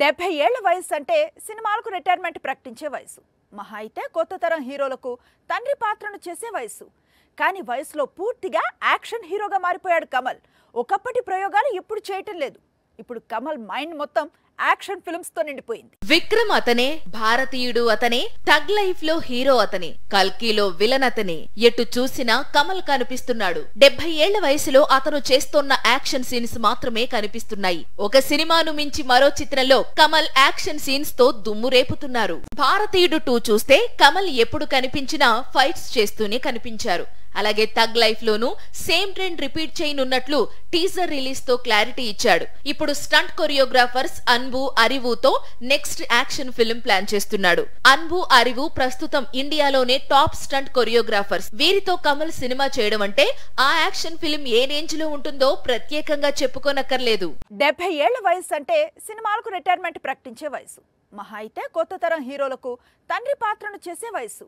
70 ఏళ్ల వయసు అంటే సినిమాలకు రిటైర్మెంట్ ప్రకటించే వయసు. మహా అయితే కొత్త తరం హీరోలకు తండ్రి పాత్రను చేసే వయసు. కానీ వయసులో పూర్తిగా యాక్షన్ హీరోగా మారిపోయాడు కమల్. ఒకప్పటి ప్రయోగాలు ఇప్పుడు చేయటం లేదు. ఇప్పుడు కమల్ మైండ్ మొత్తం యాక్షన్ ఫిల్మ్స్ తో నిండిపోయింది. విక్రమ్ అతనే, భారతీయుడు అతనే, టగ్ లైఫ్ లో హీరో అతనే, కల్కిలో విలన్ అతనే. ఎటు చూసినా కమల్ కనిపిస్తున్నాడు. 70 ఏళ్ల వయసులో అతను చేస్తోన్న యాక్షన్ సీన్స్ మాత్రమే కనిపిస్తున్నాయి. ఒక సినిమాను మించి మరో చిత్రంలో కమల్ యాక్షన్ సీన్స్ తో దుమ్ము రేపుతున్నారు. భారతీయుడు 2 చూస్తే కమల్ ఎప్పుడు కనిపించినా ఫైట్స్ చేస్తూనే కనిపించారు. అలాగే టగ్ లైఫ్ లోనూ సేమ్ ట్రెండ్ రిపీట్ చేయనున్నట్లు టీజర్ రిలీజ్ తో క్లారిటీ ఇచ్చాడు. ఇప్పుడు స్టంట్ కొరియోగ్రాఫర్స్ అన్బు అరివుతో నెక్స్ట్ యాక్షన్ ఫిల్మ్ ప్లాన్ చేస్తున్నాడు. అన్బు అరివు ప్రస్తుతం ఇండియాలోనే టాప్ స్టంట్ కొరియోగ్రాఫర్స్. వీరితో కమల్ సినిమా చేయడం అంటే ఆ యాక్షన్ ఫిల్మ్ ఏ రేంజ్ లో ఉంటుందో ప్రత్యేకంగా చెప్పుకోనక్కర్లేదు. 70 ఏళ్ల వయసు అంటే సినిమాలకు రిటైర్మెంట్ ప్రకటించే వయసు. మహా అయితే కొత్త తరం హీరోలకు తండ్రి పాత్రను చేసే వయసు.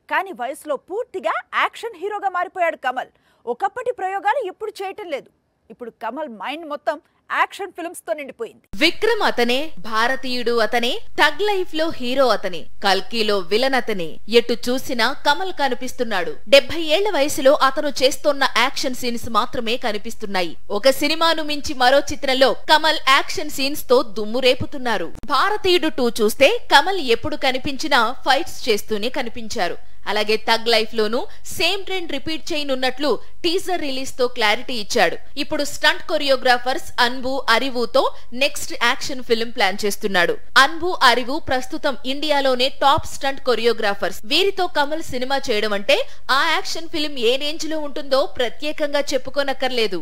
కానీ వయసులో పూర్తిగా యాక్షన్ హీరోగా మారిపోయాడు కమల్. ఒకప్పటి ప్రయోగాలు ఇప్పుడు చేయటం లేదు. ఇప్పుడు కమల్ మైండ్ మొత్తం యాక్షన్ ఫిల్మ్స్ తో నిండిపోయింది. విక్రమ్ అతనే, భారతీయుడు అతనే, టగ్ లైఫ్ లో హీరో అతనే, కల్కిలో విలన్ అతనే. ఎటు చూసినా కమల్ కనిపిస్తున్నాడు. 70 ఏళ్ల వయసులో అతను చేస్తోన్న యాక్షన్ సీన్స్ మాత్రమే కనిపిస్తున్నాయి. ఒక సినిమాను మించి మరో చిత్రంలో కమల్ యాక్షన్ సీన్స్ తో దుమ్ము రేపుతున్నారు. భారతీయుడు 2 చూస్తే కమల్ ఎప్పుడు కనిపించినా ఫైట్స్ చేస్తూనే కనిపించారు. అలాగే టగ్ లైఫ్ లోనూ సేమ్ ట్రెండ్ రిపీట్ చేయనున్నట్లు టీజర్ రిలీజ్ తో క్లారిటీ ఇచ్చాడు. ఇప్పుడు స్టంట్ కొరియోగ్రాఫర్స్ అన్బు అరివుతో నెక్స్ట్ యాక్షన్ ఫిల్మ్ ప్లాన్ చేస్తున్నాడు. అన్బు అరివు ప్రస్తుతం ఇండియాలోనే టాప్ స్టంట్ కొరియోగ్రాఫర్స్. వీరితో కమల్ సినిమా చేయడం అంటే ఆ యాక్షన్ ఫిల్మ్ ఏ రేంజ్ లో ఉంటుందో ప్రత్యేకంగా చెప్పుకోనక్కర్లేదు.